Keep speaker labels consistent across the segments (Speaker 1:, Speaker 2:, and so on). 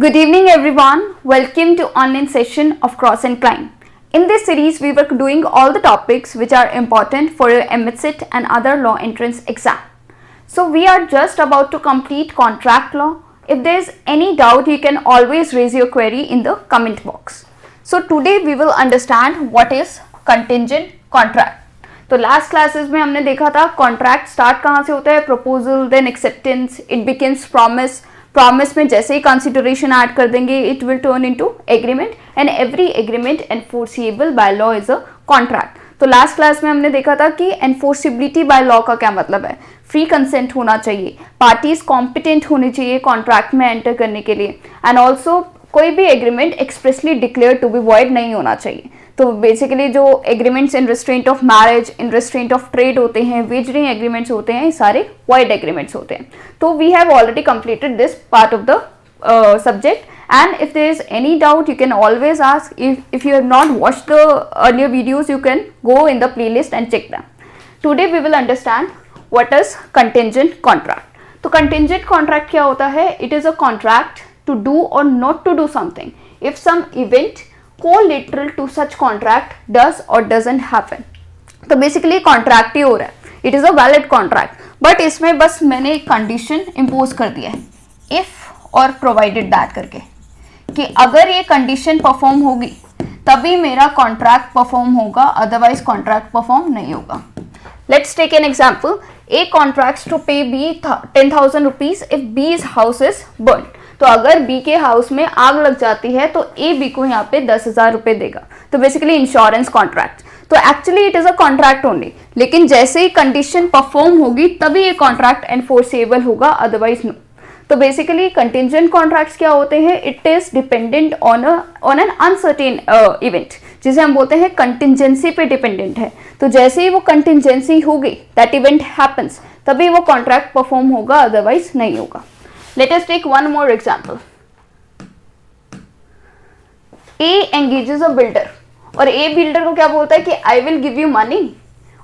Speaker 1: Good evening everyone, welcome to online session of Cross and Climb. In this series we were doing all the topics which are important for your MSET and other law entrance exam. So we are just about to complete contract law. If there is any doubt you can always raise your query in the comment box. So today we will understand what is contingent contract. तो last classes में हमने देखा था contract start कहाँ से होता है, proposal, then acceptance, it becomes promise, promise में जैसे ही कंसिडरेशन ऐड कर देंगे it will turn into agreement and every agreement enforceable by law is a contract. तो लास्ट क्लास में हमने देखा था कि एनफोर्सिबिलिटी बाय लॉ का क्या मतलब है. फ्री कंसेंट होना चाहिए, पार्टीज कॉम्पिटेंट होनी चाहिए कॉन्ट्रैक्ट में एंटर करने के लिए, एंड ऑल्सो कोई भी agreement expressly declare to be void नहीं होना चाहिए. तो बेसिकली जो agreements in restraint of marriage, in restraint of trade होते हैं, वेजरिंग एग्रीमेंट्स होते हैं, ये सारे वॉइड एग्रीमेंट्स होते हैं. तो we have already completed this part of the subject, and if there is any doubt you can always ask. If you have not watched the earlier videos you can go in the playlist and check them. Today we will understand what is contingent contract. तो contingent contract क्या होता है? It is a contract to do or not to do something if some event collateral to such contract does or doesn't happen. तो basically contract ही हो रहा है, it is a valid contract, but इसमें बस मैंने एक कंडीशन इम्पोज कर दिया है, इफ़ और प्रोवाइडेड दैट करके, कि अगर ये कंडीशन परफॉर्म होगी तभी मेरा कॉन्ट्रैक्ट परफॉर्म होगा, अदरवाइज कॉन्ट्रैक्ट परफॉर्म नहीं होगा. Let's take an example. A contracts to pay B 10,000 rupees if B's house is burn. तो अगर बी के हाउस में आग लग जाती है तो ए बी को यहाँ पे 10,000 रुपये देगा. तो बेसिकली इंश्योरेंस कॉन्ट्रैक्ट. तो actually it is a contract only, लेकिन जैसे ही कंडीशन परफॉर्म होगी तभी ये कॉन्ट्रैक्ट एनफोर्सेबल होगा, अदरवाइज नो. तो बेसिकली कंटिंजेंट कॉन्ट्रैक्ट्स क्या होते हैं? It is dependent on an uncertain event, जिसे हम बोलते हैं कंटिंजेंसी पे डिपेंडेंट है. तो जैसे ही वो कंटिंजेंसी होगी, दैट इवेंट हैपन्स, तभी वो कॉन्ट्रैक्ट परफॉर्म होगा, अदरवाइज नहीं होगा. Let us take one more example. A engages a builder, और ए बिल्डर को क्या बोलता है कि I will give you money,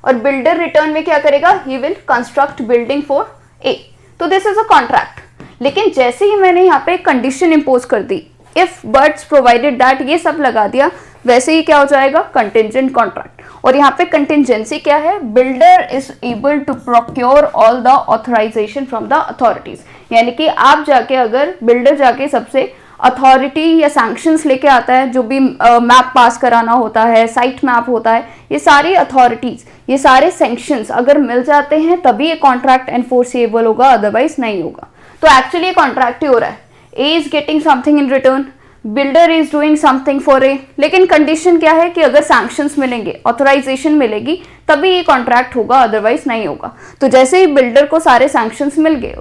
Speaker 1: और बिल्डर रिटर्न में क्या करेगा? He will construct building for A. तो दिस इज अ कॉन्ट्रैक्ट. लेकिन जैसे ही मैंने यहाँ पे कंडीशन इम्पोज कर दी, इफ बट्स प्रोवाइडेड दैट, ये सब लगा दिया, वैसे ही क्या हो जाएगा? Contingent contract. और यहाँ पे कंटिंजेंसी क्या है? Builder is able to procure all the authorisation from the authorities. यानी कि आप जाके, अगर बिल्डर जाके सबसे अथॉरिटी या सैंक्शंस लेके आता है, जो भी मैप पास कराना होता है, साइट मैप होता है, ये सारी अथॉरिटीज, ये सारे सैंक्शंस अगर मिल जाते हैं तभी ये कॉन्ट्रैक्ट एनफोर्सेबल होगा, अदरवाइज नहीं होगा. तो एक्चुअली ये कॉन्ट्रैक्ट ही हो रहा है. A is getting something in return, builder is doing something for A. लेकिन कंडीशन क्या है कि अगर सैंक्शंस मिलेंगे, ऑथराइजेशन मिलेगी, तभी ये कॉन्ट्रैक्ट होगा, अदरवाइज नहीं होगा. तो जैसे ही बिल्डर को सारे सैंक्शंस मिल गए,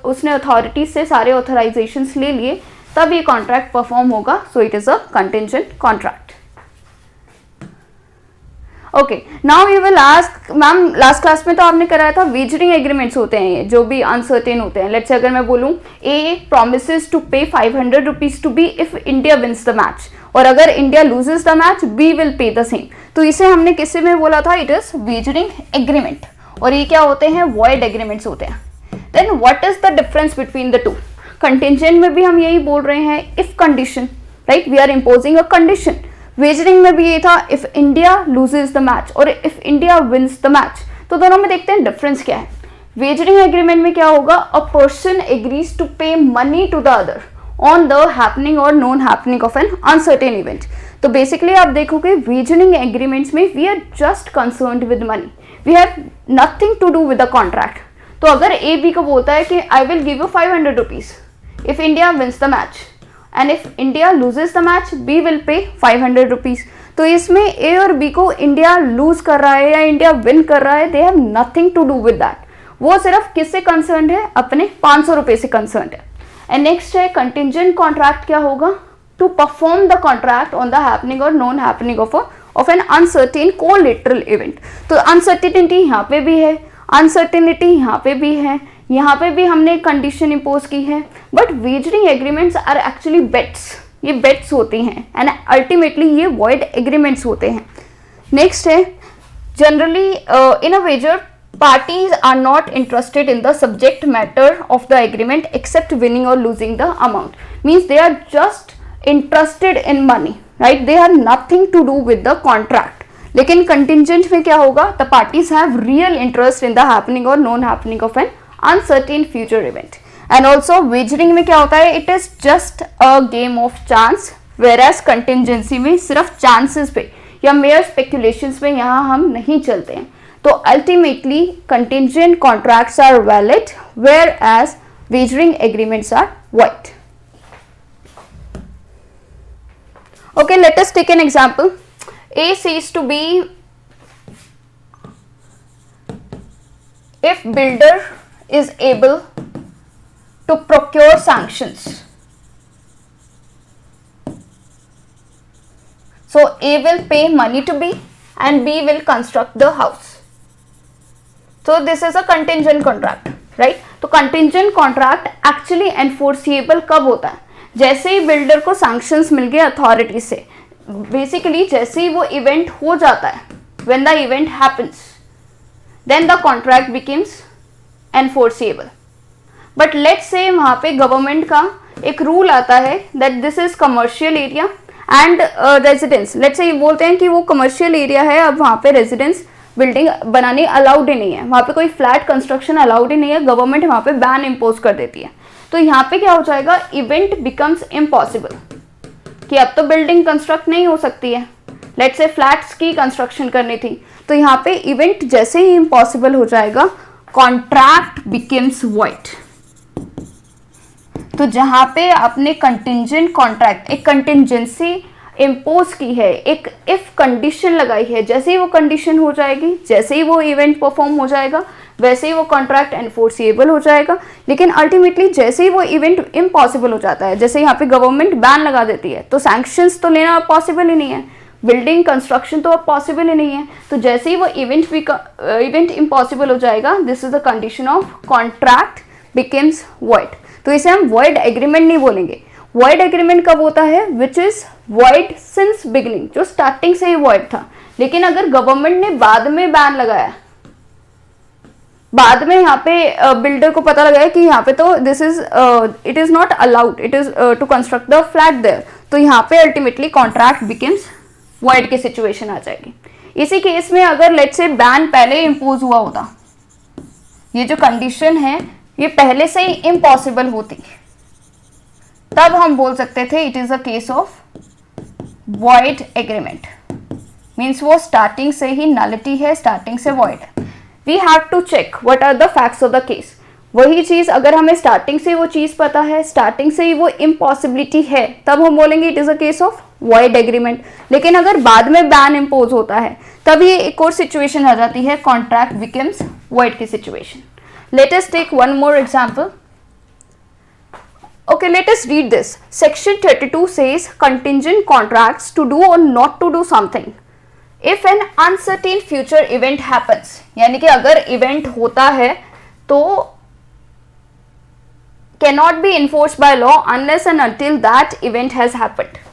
Speaker 1: उसने अथॉरिटीज से सारे ऑथराइजेशंस ले लिए, तब ये कॉन्ट्रैक्ट परफॉर्म होगा. So it is a contingent contract. Okay, now you will ask, ma'am last class में तो आपने कराया था वेजरिंग एग्रीमेंट्स होते हैं, ये जो भी अनसर्टेन होते हैं. लेट्स से अगर मैं बोलूँ ए promises to pay 500 rupees to B if India wins the match, और अगर India loses the match B will pay the same. तो इसे हमने किससे में बोला था? It is wagering agreement. और ये क्या होते हैं? वॉइड एग्रीमेंट्स होते हैं. Then what is the difference between the two? Contingent में भी हम यही बोल रहे हैं, if condition, right, we are imposing a condition. Wagering में भी ये था, if India loses the match और if India wins the match. तो दोनों में देखते हैं डिफरेंस क्या है. वेजरिंग एग्रीमेंट में क्या होगा? A person agrees to pay money to the other on the happening और non happening of an uncertain event. तो बेसिकली आप देखोगे वेजरिंग एग्रीमेंट्स में we are just concerned with money, we have nothing to do with the contract. तो अगर A B को बोलता है कि I will give you 500 rupees if India wins the match, and if India loses the match B will पे 500 rupees. तो इसमें ए और बी को इंडिया लूज कर रहा है या इंडिया विन कर रहा है, they have nothing to do with that. वो सिर्फ किससे कंसर्न्ड है? अपने 500 रुपये से कंसर्न्ड है. एंड नेक्स्ट है कंटिंजेंट कॉन्ट्रैक्ट. क्या होगा? To perform the contract on the happening और non happening of an uncertain collateral event. तो अनसर्टेनिटी यहाँ पे भी है, अनसर्टेनिटी यहाँ पे भी है, यहाँ पे भी हमने कंडीशन इम्पोज की है. But wagering agreements are actually bets, ये बेट्स होती हैं, एंड अल्टीमेटली ये वॉइड एग्रीमेंट्स होते हैं. नेक्स्ट है generally in a wager parties are not interested in the subject matter of the agreement except winning or losing the amount. Means they are just interested in money, right? They have nothing to do with the contract. लेकिन contingent में क्या होगा? The parties have real interest in the happening or non happening of an uncertain future event. And also wagering में क्या होता है? It is just a game of chance, whereas contingency में सिर्फ chances पे या mere speculations पे यहाँ हम नहीं चलते हैं. तो ultimately contingent contracts are valid whereas wagering agreements are void. Okay, let us take an example. A says to B, if builder is able to procure sanctions, so A will pay money to B and B will construct the house. So this is a contingent contract, right? तो contingent contract actually enforceable कब होता है? जैसे ही builder को sanctions मिल गए authority से, basically जैसे ही वो इवेंट हो जाता है, when the event happens, then the contract becomes enforceable. But let's say वहाँ पे गवर्नमेंट का एक रूल आता है that this is commercial area and residence. Let's say बोलते हैं कि वो commercial area है, अब वहाँ पे residence बिल्डिंग बनानी अलाउड ही नहीं है, वहाँ पे कोई फ्लैट कंस्ट्रक्शन अलाउड ही नहीं है, गवर्नमेंट वहाँ पे बैन इम्पोज कर देती है. तो यहाँ पे क्या हो जाएगा? इवेंट बिकम्स इम्पॉसिबल कि अब तो बिल्डिंग कंस्ट्रक्ट नहीं हो सकती है. लेट्स से फ्लैट्स की कंस्ट्रक्शन करनी थी, तो यहाँ पे इवेंट जैसे ही इम्पॉसिबल हो जाएगा, कॉन्ट्रैक्ट बिकम्स वॉइड. तो जहाँ पे आपने कंटिंजेंट कॉन्ट्रैक्ट, एक कंटिंजेंसी इम्पोज की है, एक इफ कंडीशन लगाई है, जैसे ही वो कंडीशन हो जाएगी, जैसे ही वो इवेंट परफॉर्म हो जाएगा, वैसे ही वो कॉन्ट्रैक्ट एनफोर्सिएबल हो जाएगा. लेकिन अल्टीमेटली जैसे ही वो इवेंट इम्पॉसिबल हो जाता है, जैसे यहाँ पे गवर्नमेंट बैन लगा देती है, तो सैंक्शंस तो लेना पॉसिबल ही नहीं है, बिल्डिंग कंस्ट्रक्शन तो अब पॉसिबल ही नहीं है. तो जैसे ही वो इवेंट इम्पॉसिबल हो जाएगा, this is the condition of contract becomes void. तो इसे हम वॉइड एग्रीमेंट नहीं बोलेंगे. वॉइड एग्रीमेंट कब होता है? Which is void since beginning, जो स्टार्टिंग से ही वॉइड था. लेकिन अगर गवर्नमेंट ने बाद में बैन लगाया, बाद में यहाँ पे बिल्डर को पता लगा कि यहाँ पे तो this is it is not allowed, it is to construct the flat there, तो यहाँ पे अल्टीमेटली कॉन्ट्रैक्ट बिकम्स वॉइड की सिचुएशन आ जाएगी. इसी केस में अगर लेट्स से बैन पहले इम्पोज हुआ होता, ये जो कंडीशन है ये पहले से ही इम्पॉसिबल होती, तब हम बोल सकते थे it is a case of void agreement. Means वो स्टार्टिंग से ही नलिटी है, स्टार्टिंग से वॉइड है. We have to check what are the facts of the case. वही चीज अगर हमें स्टार्टिंग से वो चीज पता है, स्टार्टिंग से ही वो इम्पॉसिबिलिटी है, तब हम बोलेंगे it is a case of void agreement. लेकिन अगर बाद में बैन इम्पोज होता है, तब ये एक और सिचुएशन आ जाती है, कॉन्ट्रैक्ट बिकम्स वॉइड की situation. Let us take one more example. Okay, let us read this. Section 32 says contingent contracts to do or not to do something if an uncertain future event happens. यानी कि अगर event होता है तो cannot be enforced by law unless and until that event has happened.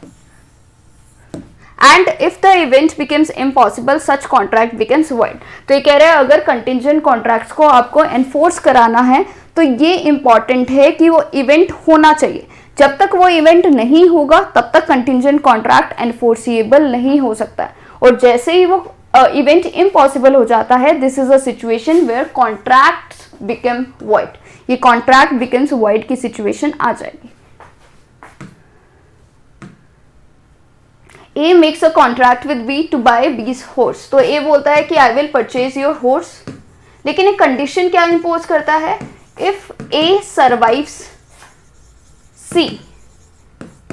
Speaker 1: And if the event becomes impossible, such contract becomes void. तो ये कह रहे हैं अगर contingent contracts को आपको enforce कराना है, तो ये इंपॉर्टेंट है कि वो इवेंट होना चाहिए. जब तक वो इवेंट नहीं होगा, तब तक कंटिंजेंट कॉन्ट्रैक्ट एनफोर्सिएबल नहीं हो सकता है. और जैसे ही वो इवेंट इम्पॉसिबल हो जाता है, this is a situation where contracts become void. ये कॉन्ट्रैक्ट बिकम्स वॉइड की सिचुएशन आ जाएगी. A makes a contract with B to buy B's horse. तो A बोलता है कि I will purchase your horse. लेकिन एक कंडीशन क्या इम्पोज करता है? If A survives C.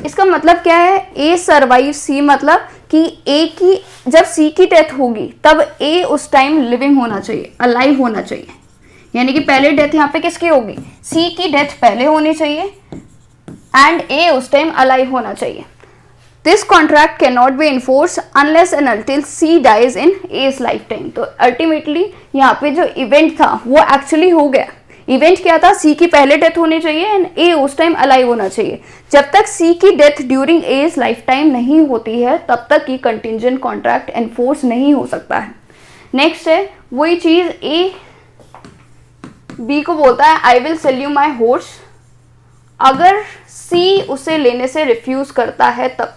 Speaker 1: इसका मतलब क्या है? A survives C मतलब कि A की जब C की डेथ होगी तब A उस टाइम लिविंग होना चाहिए, अलाइव होना चाहिए. यानी कि पहले डेथ यहाँ पे किसकी होगी? C की डेथ पहले होनी चाहिए एंड A उस टाइम अलाइव होना चाहिए. This contract cannot be enforced unless and until C dies in A's lifetime. तो ultimately यहाँ पे जो इवेंट था वो एक्चुअली हो गया. इवेंट क्या था? C की पहले डेथ होनी चाहिए एंड A उस टाइम अलाइव होना चाहिए. जब तक C की death during A's life time नहीं होती है, तब तक ये कंटिंजेंट कॉन्ट्रैक्ट एनफोर्स नहीं हो सकता है. नेक्स्ट है वही चीज़ A बी को बोलता है I will sell you my horse, अगर सी उसे लेने से रिफ्यूज करता है तब।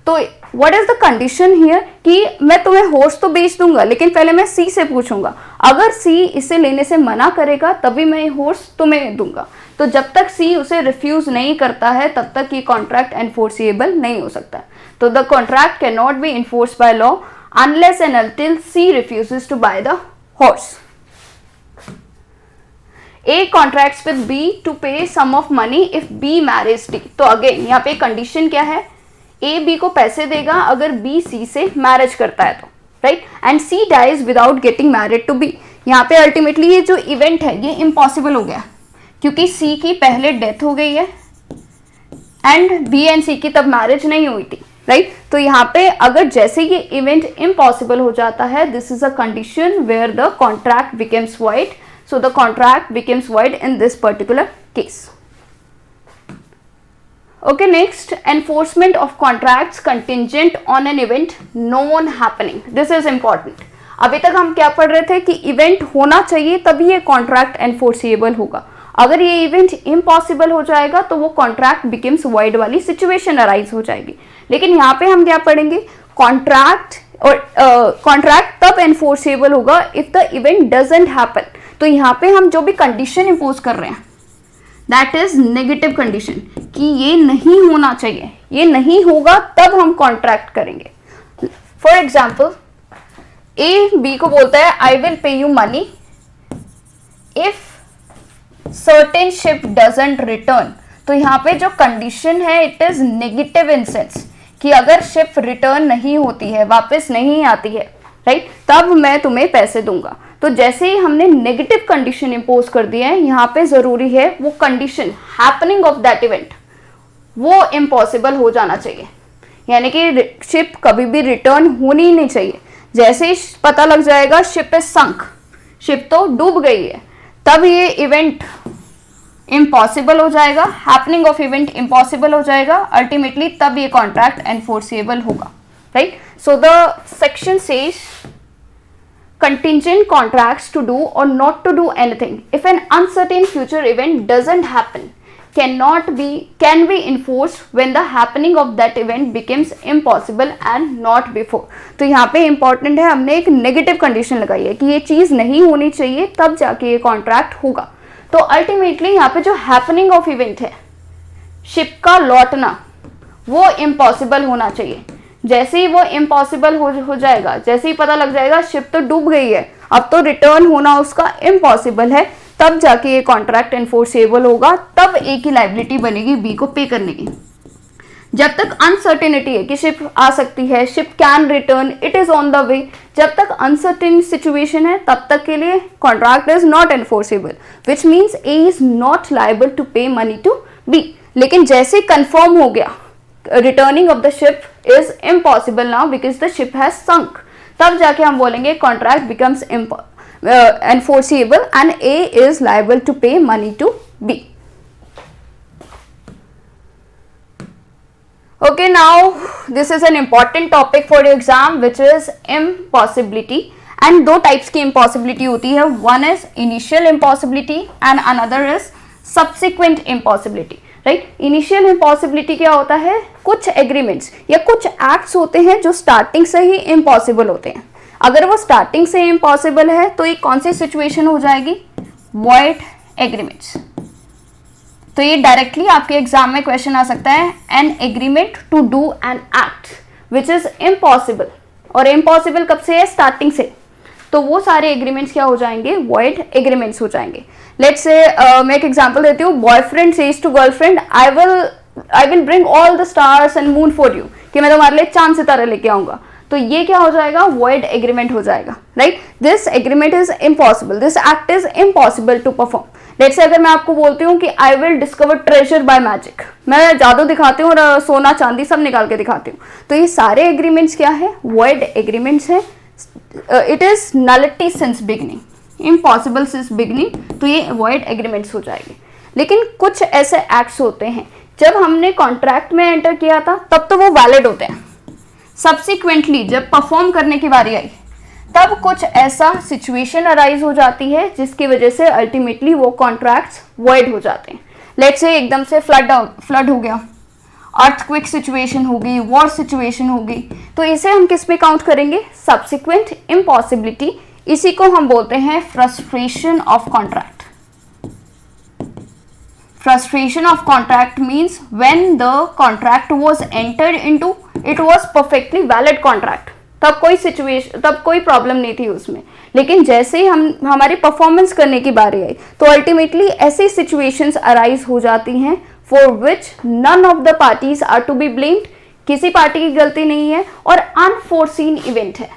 Speaker 1: तो what is the condition here कि मैं तुम्हें हॉर्स तो बेच दूंगा, लेकिन पहले मैं सी से पूछूंगा, अगर सी इसे लेने से मना करेगा तभी मैं हॉर्स तुम्हें दूंगा। तो जब तक सी उसे रिफ्यूज नहीं करता है तब तक ये कॉन्ट्रैक्ट एनफोर्सिएबल नहीं हो सकता। तो the contract can not be enforce by law unless and until C refuses to buy the horse. A contracts with B to pay sum of money if B marries D। तो again यहाँ पे condition क्या है, A B को पैसे देगा अगर B C से मैरिज करता है तो, right, and C dies without getting married to B। यहाँ पे अल्टीमेटली ये जो इवेंट है ये इम्पॉसिबल हो गया क्योंकि C की पहले डेथ हो गई है एंड B एंड C की तब मैरिज नहीं हुई थी, राइट। तो यहाँ पे अगर जैसे ये इवेंट इम्पॉसिबल हो जाता है, this is a condition where the contract becomes void। So the contract becomes void in this particular case. Okay, next, enforcement of contracts contingent on an event known happening. This is important. अभी तक हम क्या पढ़ रहे थे कि event होना चाहिए तभी ये कॉन्ट्रैक्ट एनफोर्सिएबल होगा। अगर ये इवेंट इम्पॉसिबल हो जाएगा तो वो कॉन्ट्रैक्ट बिकम्स void वाली सिचुएशन अराइज हो जाएगी। लेकिन यहाँ पे हम क्या पढ़ेंगे, कॉन्ट्रैक्ट और कॉन्ट्रैक्ट तब एनफोर्सिएबल होगा if the event doesn't happen. तो यहाँ पे हम जो भी कंडीशन इंपोज कर रहे हैं दैट इज नेगेटिव कंडीशन कि ये नहीं होना चाहिए, ये नहीं होगा तब हम कॉन्ट्रैक्ट करेंगे। फॉर एग्जाम्पल ए बी को बोलता है I will pay you money if certain ship doesn't return. तो यहाँ पे जो कंडीशन है it is negative in sense कि अगर शिप रिटर्न नहीं होती है, वापस नहीं आती है, राइट, तब मैं तुम्हें पैसे दूंगा। तो जैसे ही हमने नेगेटिव कंडीशन इंपोज कर दिया है, यहाँ पे जरूरी है वो condition happening of that event वो इम्पॉसिबल हो जाना चाहिए, यानी कि शिप कभी भी रिटर्न होनी नहीं चाहिए। जैसे ही पता लग जाएगा शिप इज संक, शिप तो डूब गई है, तब ये इवेंट इम्पॉसिबल हो जाएगा, हैपनिंग ऑफ इवेंट इम्पॉसिबल हो जाएगा, अल्टीमेटली तब ये कॉन्ट्रैक्ट एनफोर्सिएबल होगा, right. So the section says contingent contracts to do or not to do anything if an uncertain future event doesn't happen can be enforced when the happening of that event becomes impossible and not before। तो यहाँ पे important है, हमने एक negative condition लगाई है कि ये चीज़ नहीं होनी चाहिए तब जाके ये contract होगा। तो ultimately यहाँ पे जो happening of event है, ship का लौटना, वो impossible होना चाहिए। जैसे ही वो इम्पॉसिबल हो जाएगा, जैसे ही पता लग जाएगा शिप तो डूब गई है, अब तो रिटर्न होना उसका इम्पॉसिबल है, तब जाके ये कॉन्ट्रैक्ट एनफोर्सिएबल होगा, तब ए की लायबिलिटी बनेगी बी को पे करने की। जब तक अनसर्टेनिटी है कि शिप आ सकती है, ship can return, it is on the way, जब तक अनसर्टेन सिचुएशन है तब तक के लिए contract is not enforceable, which means A is not liable to pay money to B. लेकिन जैसे कंफर्म हो गया returning of the ship is impossible now because the ship has sunk, तब जाके हम बोलेंगे contract becomes enforceable and A is liable to pay money to B। Okay, now this is an important topic for your exam which is impossibility, and दो types की impossibility होती है, one is initial impossibility and another is subsequent impossibility, right. Initial impossibility क्या होता है, कुछ agreements या कुछ एक्ट्स होते हैं जो स्टार्टिंग से ही इम्पॉसिबल होते हैं। अगर वो स्टार्टिंग से इम्पॉसिबल है तो ये कौन सी सिचुएशन हो जाएगी, वॉइड एग्रीमेंट्स। तो ये डायरेक्टली आपके एग्जाम में क्वेश्चन आ सकता है, an agreement to do an act which is impossible, और इम्पॉसिबल कब से है, स्टार्टिंग से, तो वो सारे एग्रीमेंट्स क्या हो जाएंगे, वॉइड एग्रीमेंट्स हो जाएंगे। लेट्स से मैं एक एग्जांपल देती हूँ, boyfriend says to girlfriend I will bring all the stars and moon for you, कि मैं तुम्हारे लिए चांद सितारे लेके आऊंगा। तो ये क्या हो जाएगा, वॉइड एग्रीमेंट हो जाएगा, right. This agreement is impossible, this act is impossible to perform. Let's say अगर मैं आपको बोलती हूँ कि I will discover treasure by magic, मैं जादू दिखाती हूँ और सोना चांदी सब निकाल के दिखाती हूँ, तो ये सारे एग्रीमेंट्स क्या है, वॉइड एग्रीमेंट्स है। It is nullity since beginning, impossible since beginning, तो ये वॉइड एग्रीमेंट्स हो जाएंगे। लेकिन कुछ ऐसे एक्ट्स होते हैं जब हमने कॉन्ट्रैक्ट में एंटर किया था तब तो वो वैलिड होते हैं, सब्सिक्वेंटली जब परफॉर्म करने की बारी आई तब कुछ ऐसा सिचुएशन अराइज हो जाती है जिसकी वजह से अल्टीमेटली वो कॉन्ट्रैक्ट्स वॉइड हो जाते हैं। लेट्स से एकदम से फ्लड हो गया, अर्थक्वेक सिचुएशन होगी, वॉर सिचुएशन होगी, तो इसे हम किस में काउंट करेंगे? Subsequent impossibility. इसी को हम बोलते हैं frustration of contract. Frustration of contract means when the contract was entered into, it was perfectly valid contract. तब कोई सिचुएशन, तब कोई प्रॉब्लम नहीं थी उसमें, लेकिन जैसे ही हमारी परफॉर्मेंस करने की बारी आई तो अल्टीमेटली ऐसी सिचुएशंस अराइज हो जाती हैं for which none of the parties are to be blamed. किसी पार्टी की गलती नहीं है और अनफोर्सीन इवेंट है।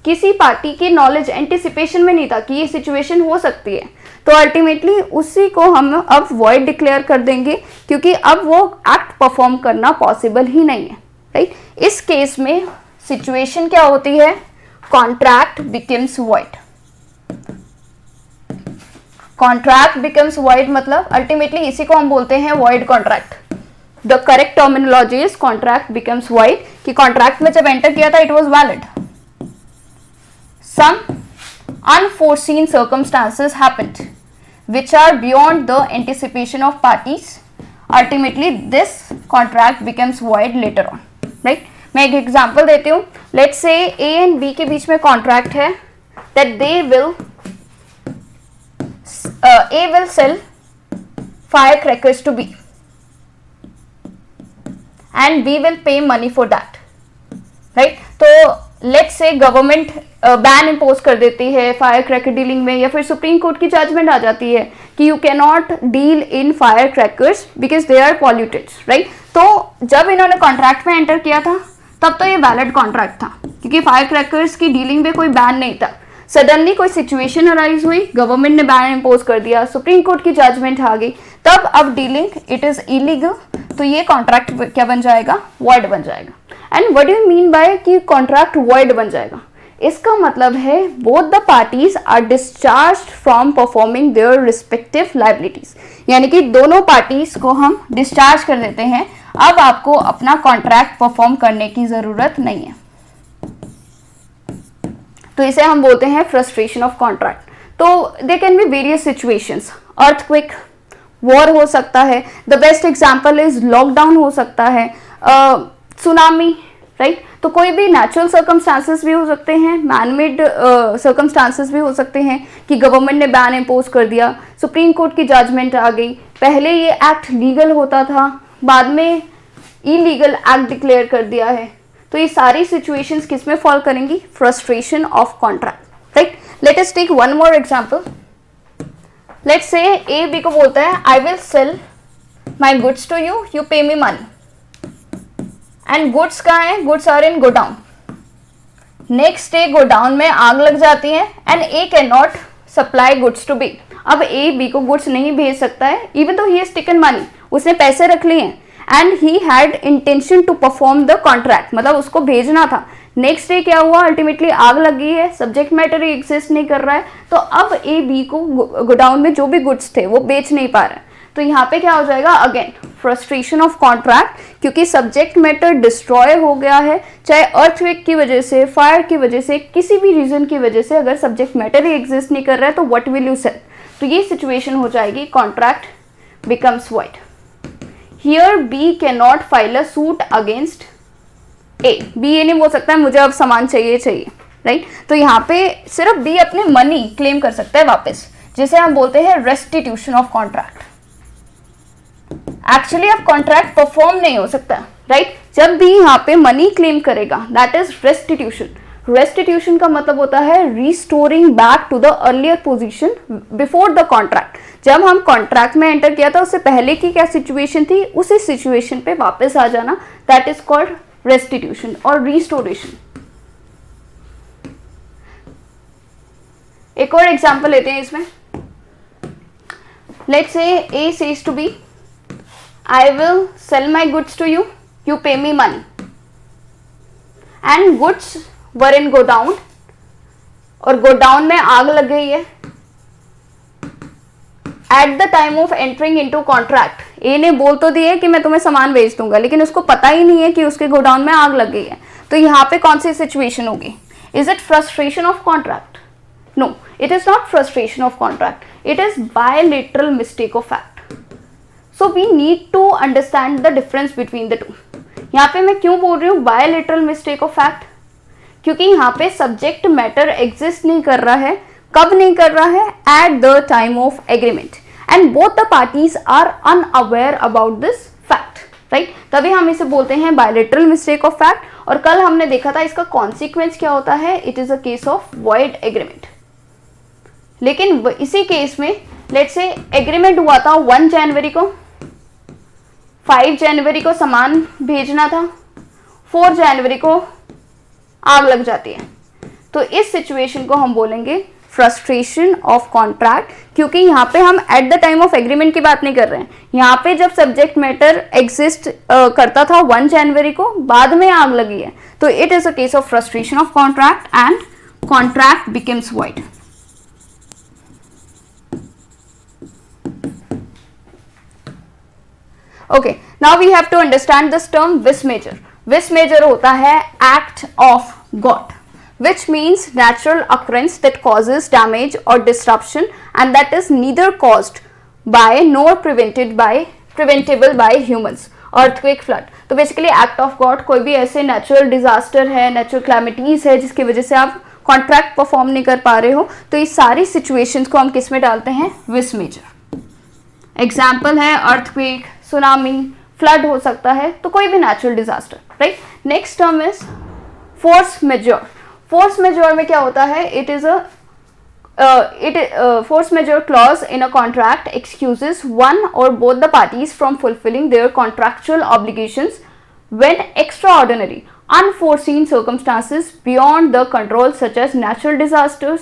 Speaker 1: किसी पार्टी की नॉलेज एंटिसिपेशन में नहीं था कि ये सिचुएशन हो सकती है, तो अल्टीमेटली उसी को हम अब वॉइड डिक्लेयर कर देंगे क्योंकि अब वो एक्ट परफॉर्म करना पॉसिबल ही नहीं है, राइट। इस केस में सिचुएशन क्या होती है? Contract becomes void. Contract becomes void मतलब अल्टीमेटली इसी को हम बोलते हैं void contract. The correct terminology is contract becomes void, कि कॉन्ट्रैक्ट में जब एंटर किया था it was valid, some unforeseen circumstances happened which are beyond the anticipation of parties. Ultimately this contract becomes void later on, right? मैं एक example देती हूँ। Let's say A and B के बीच में कॉन्ट्रैक्ट है that A will sell firecrackers to B and B will pay money for that, right? तो let's say government ban impose कर देती है फायर क्रैकर डीलिंग में, या फिर सुप्रीम कोर्ट की जजमेंट आ जाती है कि you can not deal in fire crackers because they are polluted, right. तो जब इन्होंने कॉन्ट्रैक्ट में एंटर किया था तब तो ये वैलिड कॉन्ट्रैक्ट था क्योंकि फायर क्रैकर्स की डीलिंग में कोई बैन नहीं था। सडनली कोई सिचुएशन अराइज हुई, गवर्नमेंट ने बैन इम्पोज कर दिया, सुप्रीम कोर्ट की जजमेंट आ गई, तब अब डीलिंग इट इज इलीगल, तो ये कॉन्ट्रैक्ट क्या बन जाएगा? वॉइड बन जाएगा। And what do you mean by कि कॉन्ट्रैक्ट वॉइड बन जाएगा? इसका मतलब है both the parties are discharged from performing their respective liabilities, यानी कि दोनों पार्टीज को हम डिस्चार्ज कर देते हैं, अब आपको अपना कॉन्ट्रैक्ट परफॉर्म करने की जरूरत नहीं है। तो इसे हम बोलते हैं फ्रस्ट्रेशन ऑफ कॉन्ट्रैक्ट। तो they can be various situations, earthquake, war हो सकता है, the best example is lockdown हो सकता है, सुनामी, राइट। तो कोई भी नेचुरल सर्कमस्टांसेस भी हो सकते हैं, मैनमेड सर्कमस्टांसेस भी हो सकते हैं कि गवर्नमेंट ने बैन इम्पोज कर दिया, सुप्रीम कोर्ट की जजमेंट आ गई, पहले ये एक्ट लीगल होता था, बाद में इलीगल एक्ट डिक्लेयर कर दिया है, तो ये सारी सिचुएशंस किस में फॉल करेंगी? Frustration of contract, right. Let us take one more example. Let's say A B को बोलता है I will sell my goods to you, you pay me money, and goods कहाँ है? Goods are in godown. Next day godown में आग लग जाती है and A can not supply goods to B. अब ए बी को गुड्स नहीं भेज सकता है, इवन तो ही हैज टेकन मनी, उसने पैसे रख लिए हैं, and he had intention to perform the contract, मतलब उसको भेजना था। नेक्स्ट डे क्या हुआ? अल्टीमेटली आग लगी है, सब्जेक्ट मैटर एग्जिस्ट नहीं कर रहा है, तो अब ए बी को गोडाउन में जो भी गुड्स थे वो बेच नहीं पा रहा है। तो यहाँ पे क्या हो जाएगा? अगेन फ्रस्ट्रेशन ऑफ कॉन्ट्रैक्ट, क्योंकि सब्जेक्ट मैटर डिस्ट्रॉय हो गया है, चाहे अर्थक्वेक की वजह से, फायर की वजह से, किसी भी रीजन की वजह से अगर सब्जेक्ट मैटर ही एग्जिस्ट नहीं कर रहा है तो व्हाट विल यू सेल? तो ये सिचुएशन हो जाएगी contract becomes void. Here B can not file a suit against A. B ये नहीं बोल सकता है मुझे अब सामान चाहिए, राइट। तो यहाँ पे सिर्फ बी अपने मनी क्लेम कर सकता है वापस, जिसे हम बोलते हैं रेस्टिट्यूशन ऑफ कॉन्ट्रैक्ट। एक्चुअली अब कॉन्ट्रैक्ट परफॉर्म नहीं हो सकता, राइट। जब भी यहाँ पे मनी क्लेम करेगा दैट इज रेस्टिट्यूशन। रेस्टिट्यूशन का मतलब होता है restoring back to the earlier position before the contract. जब हम कॉन्ट्रैक्ट में एंटर किया था उससे पहले की क्या सिचुएशन थी, उसी सिचुएशन पे वापस आ जाना, दैट इज कॉल्ड रेस्टिट्यूशन और रिस्टोरेशन। एक और एग्जांपल लेते हैं इसमें। Let's say A says to B I will sell my goods to you, you pay me money, and goods were in godown, और गोडाउन में आग लग गई है। At the time of entering into contract, ए ने बोल तो दिया कि मैं तुम्हें सामान बेच दूंगा, लेकिन उसको पता ही नहीं है कि उसके गोडाउन में आग लग गई है। तो यहाँ पे कौन सी सिचुएशन होगी? Is it frustration of contract? No, it is not frustration of contract. It is bilateral mistake of fact. So we need to understand the difference between the two. यहाँ पे मैं क्यों बोल रही हूँ bilateral mistake of fact? क्योंकि यहाँ पे सब्जेक्ट मैटर एग्जिस्ट नहीं कर रहा है. कब नहीं कर रहा है? At the time of agreement, and both the parties are unaware about this fact, right. तभी हम इसे बोलते हैं बायलेटरल मिस्टेक ऑफ फैक्ट. और कल हमने देखा था इसका कॉन्सिक्वेंस क्या होता है. It is a case of void agreement. लेकिन इसी केस में लेट्स से एग्रीमेंट हुआ था 1 जनवरी को, 5 जनवरी को सामान भेजना था, 4 जनवरी को आग लग जाती है. तो इस सिचुएशन को हम बोलेंगे फ्रस्ट्रेशन ऑफ कॉन्ट्रैक्ट, क्योंकि यहाँ पे हम eight the time of agreement की बात नहीं कर रहे हैं. यहाँ पे जब सब्जेक्ट मैटर एग्जिस्ट करता था 1 जनवरी को, बाद में आग लगी है, तो it is a case of frustration of contract and contract becomes void. Okay, now we have to understand this term vis major. Vis major होता है act of God, which means natural occurrence that causes damage or disruption and that is neither caused by nor preventable by humans. Earthquake, flood. तो basically act of God, कोई भी ऐसे natural disaster है, natural calamities है जिसकी वजह से आप contract perform नहीं कर पा रहे हो, तो इस सारी situations को हम किस में डालते हैं? vis major. Example है earthquake, tsunami, flood हो सकता है, तो कोई भी natural disaster, right? Next term is force majeure. Force majeure में क्या होता है? It is force majeure clause in a contract excuses one or both the parties from fulfilling their contractual obligations when extraordinary unforeseen circumstances beyond the control such as natural disasters,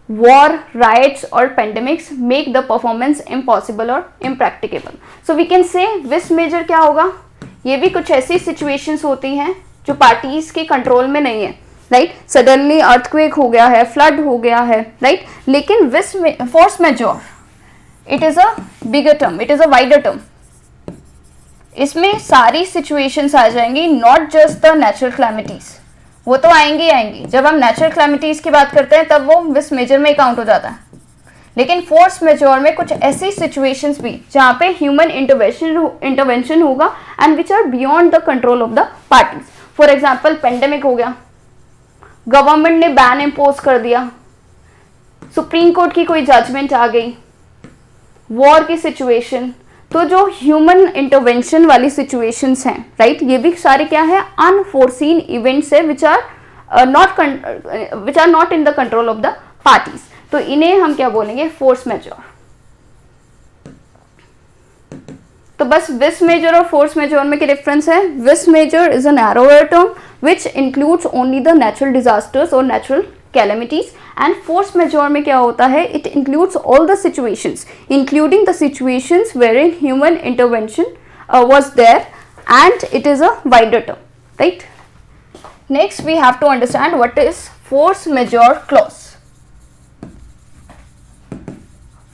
Speaker 1: war, riots or pandemics make the performance impossible or impracticable. So we can say vis major क्या होगा? ये भी कुछ ऐसी situations होती हैं जो parties के कंट्रोल में नहीं है, राइट. सडनली अर्थक्वेक हो गया है, फ्लड हो गया है, राइट. लेकिन विस force majeure it is a bigger term, it is a wider term. इसमें सारी सिचुएशंस आ जाएंगी, not just the natural calamities. वो तो आएंगी ही आएंगी. जब हम नेचुरल क्लैमिटीज की बात करते हैं तब वो विस मेजर में काउंट हो जाता है. लेकिन फोर्स मेजोर में कुछ ऐसी सिचुएशंस भी जहाँ पे ह्यूमन इंटरवेंशन होगा and which are beyond the control of the parties. For example pandemic हो गया, गवर्नमेंट ने बैन इम्पोज कर दिया, सुप्रीम कोर्ट की कोई जजमेंट आ गई, वॉर की सिचुएशन. तो जो ह्यूमन इंटरवेंशन वाली सिचुएशंस हैं, राइट, ये भी सारे क्या है? अनफोर्सीन इवेंट्स है which are not in the control of the parties. तो इन्हें हम क्या बोलेंगे? Force majeure. तो बस विस मेजर और फोर्स मेजर में क्या डिफरेंस है? Vis major is a narrower term which includes only the natural disasters or natural calamities, and force majeure में क्या होता है? It includes all the situations, including the situations wherein human intervention was there, and it is a wider term, right? Next we have to understand what is force majeure clause.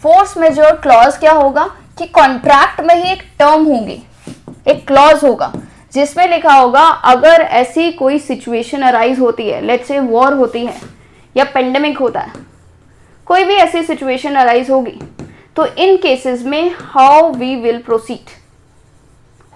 Speaker 1: Force majeure clause क्या होगा कि contract में ही एक term होंगी, एक clause होगा जिसमें लिखा होगा अगर ऐसी कोई सिचुएशन अराइज होती है, लेट्स से वॉर होती है या पेंडेमिक होता है, कोई भी ऐसी सिचुएशन अराइज होगी, तो इन केसेस में हाउ वी विल प्रोसीड.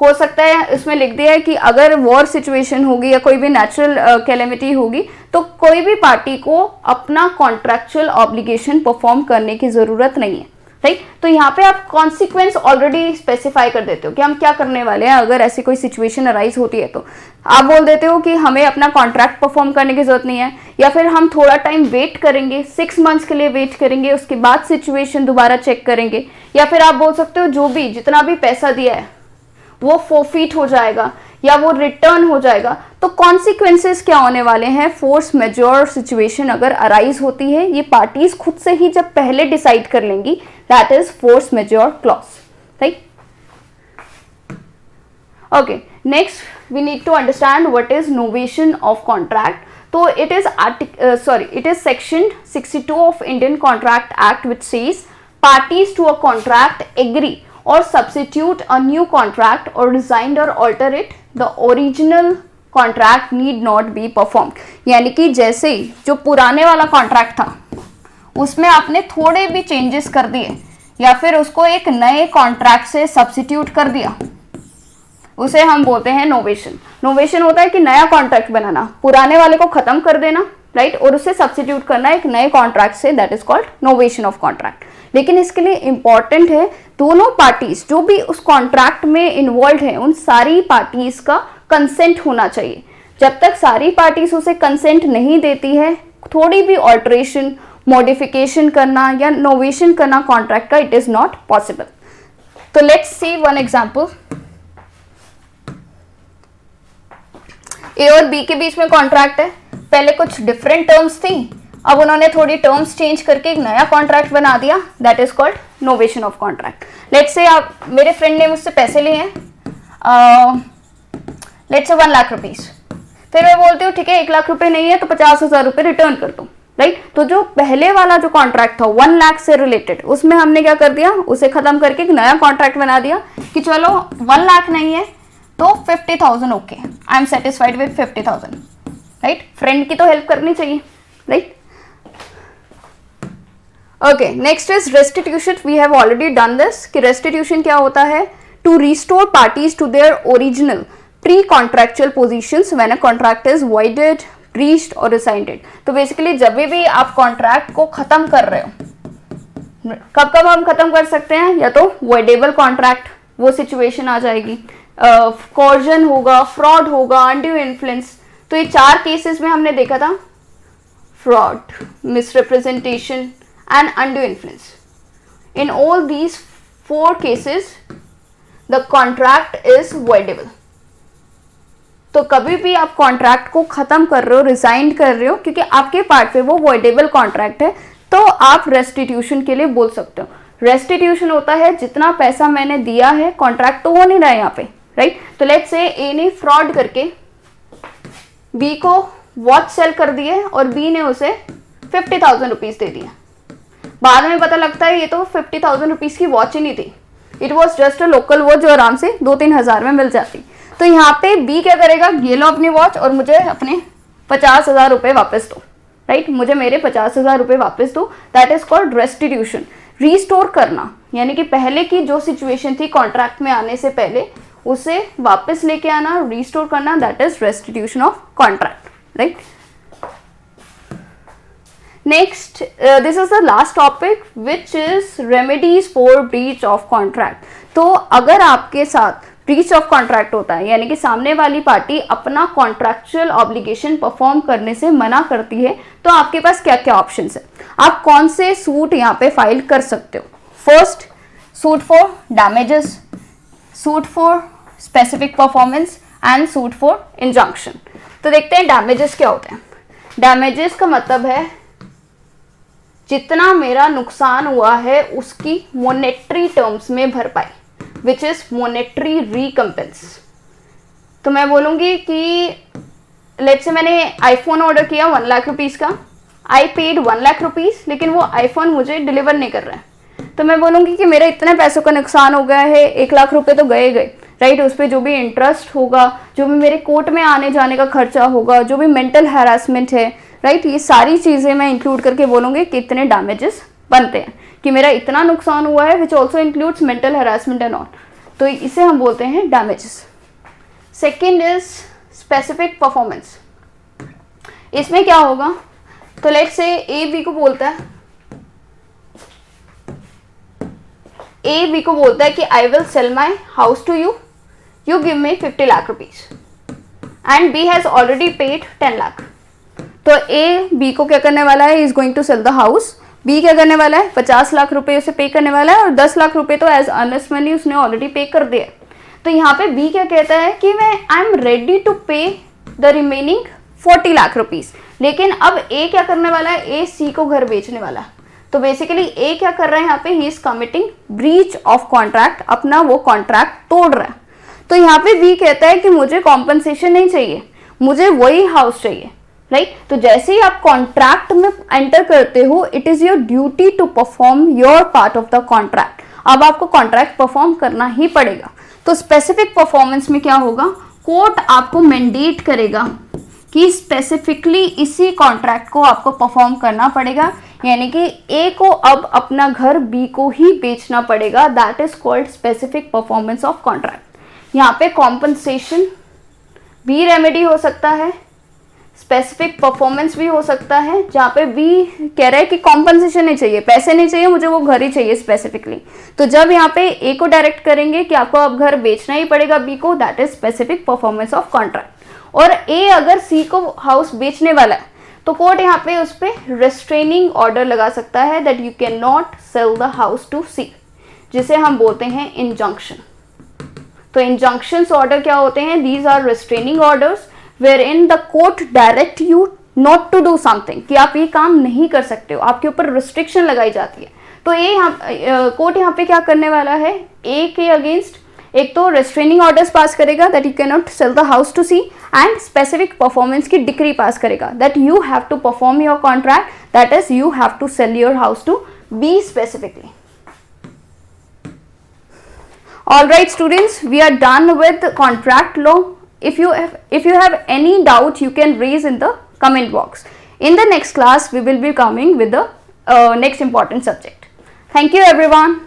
Speaker 1: हो सकता है इसमें लिख दिया है कि अगर वॉर सिचुएशन होगी या कोई भी नेचुरल कैलेमिटी होगी तो कोई भी पार्टी को अपना कॉन्ट्रैक्चुअल ऑब्लिगेशन परफॉर्म करने की ज़रूरत नहीं है, राइट. तो यहाँ पे आप कॉन्सिक्वेंस ऑलरेडी स्पेसिफाई कर देते हो कि हम क्या करने वाले हैं अगर ऐसी कोई सिचुएशन अराइज होती है. तो आप बोल देते हो कि हमें अपना कॉन्ट्रैक्ट परफॉर्म करने की जरूरत नहीं है, या फिर हम थोड़ा टाइम वेट करेंगे, 6 मंथ्स के लिए वेट करेंगे, उसके बाद सिचुएशन दोबारा चेक करेंगे, या फिर आप बोल सकते हो जो भी जितना भी पैसा दिया है वो फोरफीट हो जाएगा या वो रिटर्न हो जाएगा. तो कॉन्सिक्वेंसेस क्या होने वाले हैं? फोर्स मेजोर सिचुएशन अगर अराइज होती है, ये पार्टीज खुद से ही जब पहले डिसाइड कर लेंगी, that is force majeure clause, right. Okay, next we need to understand what is novation of contract. तो it is section 62 of Indian contract act which says parties to a contract agree or substitute a new contract or rescind or alter it, the original contract need not be performed. यानी कि जैसे जो पुराने वाला contract था उसमें आपने थोड़े भी चेंजेस कर दिए या फिर उसको एक नए कॉन्ट्रैक्ट से सब्स्टिट्यूट कर दिया, उसे हम बोलते हैं नोवेशन। नोवेशन होता है कि नया कॉन्ट्रैक्ट बनाना, पुराने वाले को खत्म कर देना, राइट, और उसे सब्स्टिट्यूट करना एक नए कॉन्ट्रैक्ट से, that is called novation of contract. लेकिन इसके लिए इंपॉर्टेंट है दोनों पार्टीज जो भी उस कॉन्ट्रैक्ट में इन्वॉल्व है उन सारी पार्टीज का कंसेंट होना चाहिए। जब तक सारी पार्टीज उसे कंसेंट नहीं देती है, थोड़ी भी ऑल्टरेशन, मॉडिफिकेशन करना या नोवेशन करना कॉन्ट्रैक्ट का, इट इज नॉट पॉसिबल। तो लेट्स सी वन एग्जांपल। ए और बी के बीच में कॉन्ट्रैक्ट है, पहले कुछ डिफरेंट टर्म्स थी, अब उन्होंने थोड़ी टर्म्स चेंज करके एक नया कॉन्ट्रैक्ट बना दिया, that is called novation of contract. Let's say आप, मेरे फ्रेंड ने मुझसे पैसे लिए हैं, लेट्स से 1 लाख रुपीज, फिर मैं बोलती हूँ ठीक है 1 लाख रुपए नहीं है तो 50,000 रुपये रिटर्न कर दो, राइट। तो जो पहले वाला जो कॉन्ट्रैक्ट था 1 लाख से रिलेटेड, उसमें हमने क्या कर दिया, उसे खत्म करके एक नया कॉन्ट्रैक्ट बना दिया कि चलो 1 लाख नहीं है तो 50,000 okay, I am satisfied with 50,000, right. Friend की तो हेल्प करनी चाहिए, right. Okay, next is restitution. We have already done this कि रेस्टिट्यूशन क्या होता है, to restore parties to their original pre contractual positions when a contract is voided, breached और rescinded। तो बेसिकली जब भी आप कॉन्ट्रैक्ट को खत्म कर रहे हो, कब कब हम खत्म कर सकते हैं, या तो voidable कॉन्ट्रैक्ट, वो सिचुएशन आ जाएगी, कॉर्जन होगा, फ्रॉड होगा, अनड्यू इन्फ्लुएंस। तो ये 4 केसेस में हमने देखा था, fraud, misrepresentation and undue influence. In all these 4 cases the contract is voidable। तो कभी भी आप कॉन्ट्रैक्ट को खत्म कर रहे हो, रिजाइन कर रहे हो, क्योंकि आपके पार्ट पे वो voidable कॉन्ट्रैक्ट है, तो आप रेस्टिट्यूशन के लिए बोल सकते हो। रेस्टिट्यूशन होता है जितना पैसा मैंने दिया है, कॉन्ट्रैक्ट तो हो नहीं रहा है यहाँ पे, राइट। तो लेट्स से ए ने फ्रॉड करके बी को वॉच सेल कर दिए और बी ने उसे 50,000 रुपीज दे दिया। बाद में पता लगता है ये तो 50,000 रुपीज की वॉच ही नहीं थी, it was just a local watch जो आराम से 2-3 हज़ार में मिल जाती। तो यहाँ पे बी क्या करेगा, ये लो अपनी वॉच और मुझे अपने 50,000 रुपये वापस दो, राइट, मुझे मेरे 50,000 रुपये वापस दो, that is called restitution. Restore करना, यानी कि पहले की जो सिचुएशन थी कॉन्ट्रैक्ट में आने से पहले, उसे वापस लेके आना, रीस्टोर करना, that is restitution of contract, right. Next, this is the last topic which is remedies for breach of contract. तो अगर आपके साथ ब्रीच ऑफ कॉन्ट्रैक्ट होता है, यानी कि सामने वाली पार्टी अपना कॉन्ट्रैक्चुअल ऑब्लिगेशन परफॉर्म करने से मना करती है, तो आपके पास क्या क्या ऑप्शंस है, आप कौन से सूट यहाँ पे फाइल कर सकते हो। First, suit for damages, suit for specific performance and suit for injunction. तो देखते हैं डैमेजेस क्या होते हैं। डैमेजेस का मतलब है जितना मेरा नुकसान हुआ है उसकी मॉनेटरी टर्म्स में भरपाई, विच इज मॉनेटरी रिकम्पेंस। तो मैं बोलूँगी कि लेट्स से मैंने आईफोन ऑर्डर किया 1 लाख रुपीज़ का, आई पेड 1 लाख रुपीज़, लेकिन वो आईफोन मुझे डिलीवर नहीं कर रहा है। तो मैं बोलूँगी कि मेरे इतने पैसों का नुकसान हो गया है, 1 लाख रुपए तो गए, राइट। उस पर जो भी इंटरेस्ट होगा, जो भी मेरे कोर्ट में आने जाने का खर्चा होगा, जो भी मेंटल हैरासमेंट है, राइट, ये सारी चीज़ें मैं इंक्लूड करके बोलूँगी कि इतने डैमेजेस बनते हैं, कि मेरा इतना नुकसान हुआ है, which also includes mental harassment and all. तो इसे हम बोलते हैं damages. Second is specific performance. इसमें क्या होगा, तो लेट्स से ए बी को बोलता है, ए बी को बोलता है कि I will sell my house to you, you give me 50 lakh rupees, and B has already paid 10 lakh. तो ए बी को क्या करने वाला है, is going to sell the house. B क्या करने वाला है, 50 लाख रुपए उसे पे करने वाला है, और 10 लाख रुपए तो एज अर्नेस्ट मनी उसने ऑलरेडी पे कर दिया। तो यहाँ पे बी क्या कहता है कि मैं आई एम रेडी टू पे द रिमेनिंग 40 लाख रुपीज। लेकिन अब ए क्या करने वाला है, ए सी को घर बेचने वाला है। तो बेसिकली ए क्या कर रहा है यहाँ पे, he is committing breach of contract, अपना वो कॉन्ट्रैक्ट तोड़ रहा है। तो यहाँ पे बी कहता है कि मुझे कॉम्पनसेशन नहीं चाहिए, मुझे वही हाउस चाहिए, राइट। तो जैसे ही आप कॉन्ट्रैक्ट में एंटर करते हो, it is your duty to perform your part of the contract. अब आपको कॉन्ट्रैक्ट परफॉर्म करना ही पड़ेगा। तो स्पेसिफिक परफॉर्मेंस में क्या होगा, कोर्ट आपको मैंडेट करेगा कि स्पेसिफिकली इसी कॉन्ट्रैक्ट को आपको परफॉर्म करना पड़ेगा, यानी कि ए को अब अपना घर बी को ही बेचना पड़ेगा। That is called specific performance of contract. यहाँ पे कॉम्पनसेशन भी रेमेडी हो सकता है, स्पेसिफिक परफॉर्मेंस भी हो सकता है, जहाँ पे बी कह रहा है कि कॉम्पनसेशन नहीं चाहिए, पैसे नहीं चाहिए, मुझे वो घर ही चाहिए स्पेसिफिकली। तो जब यहाँ पे ए को डायरेक्ट करेंगे कि आपको अब घर बेचना ही पड़ेगा बी को, that is specific performance of contract. और ए अगर सी को हाउस बेचने वाला है तो कोर्ट यहाँ पे उस पर रेस्ट्रेनिंग ऑर्डर लगा सकता है, that you can not sell the house to C, जिसे हम बोलते हैं इंजंक्शन। तो इंजंक्शंस ऑर्डर क्या होते हैं? These are restraining orders where in the court direct you not to do something, कि आप ये काम नहीं कर सकते हो, आपके ऊपर रिस्ट्रिक्शन लगाई जाती है। तो ये कोर्ट यहाँ पे क्या करने वाला है? ए के अगेंस्ट एक तो रेस्ट्रेनिंग ऑर्डर्स पास करेगा that you can not sell the house to C, and specific performance की डिक्री पास करेगा that you have to perform your contract, that is you have to sell your house to B specifically. Alright students, we are done with contract law. If you have any doubt, you can raise in the comment box. In the next class, we will be coming with the next important subject. Thank you everyone.